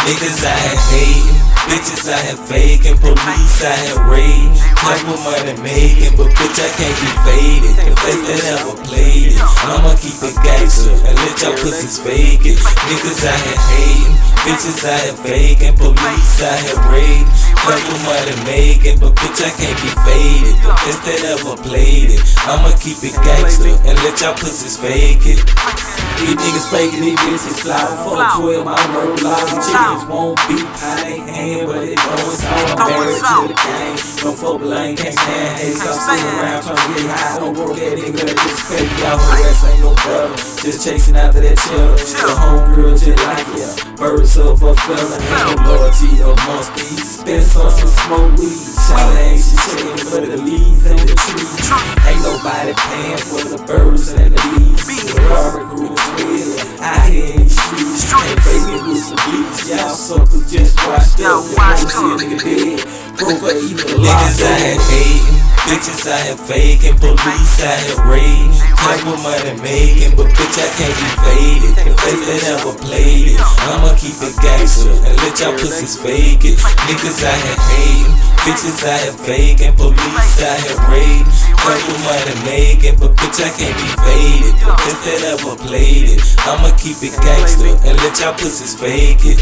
Niggas out here hating, bitches out here faking, police out here raiding. Couple money making, but bitch I can't be faded. The best that ever played it, I'ma keep it gangster and let y'all pussies fake it. Niggas out here hating, bitches out here faking, police out here raiding. Couple money making, but bitch I can't be faded. The best that ever played it, I'ma keep it gangster and let y'all pussies fake it. These niggas faking, these bitches slide. Full of 12, my word loud. The chickens won't be high hand, but it goes on. I'm married to the game. No folk lane, can't stand hate. Stop sitting around trying to get high. Don't work that nigga, just fake. Y'all her ass ain't no brother. Just chasing after that cheddar. The homegirl just like ya. Birds of a fella. Ain't no loyalty amongst these. Spend some smoke weed. Shout ain't she checking for the leaves and the trees. Ain't nobody paying for the birds and the leaves. The robber grew out here in these streets, can't fake it with some bleach. Y'all suckers just washed up. They don't see a nigga dead. Broke or even lost. Niggas out here hating, bitches out here faking, police out here raiding. Couple money making, but bitch I can't be faded. The best that ever played it, I'ma keep it gangster and let y'all pussies fake it. Niggas out here hating, bitches out here faking, police out here raiding. Couple money making, but bitch I can't be faded. The best that ever played it, I'ma keep it gangster and let y'all pussies fake it.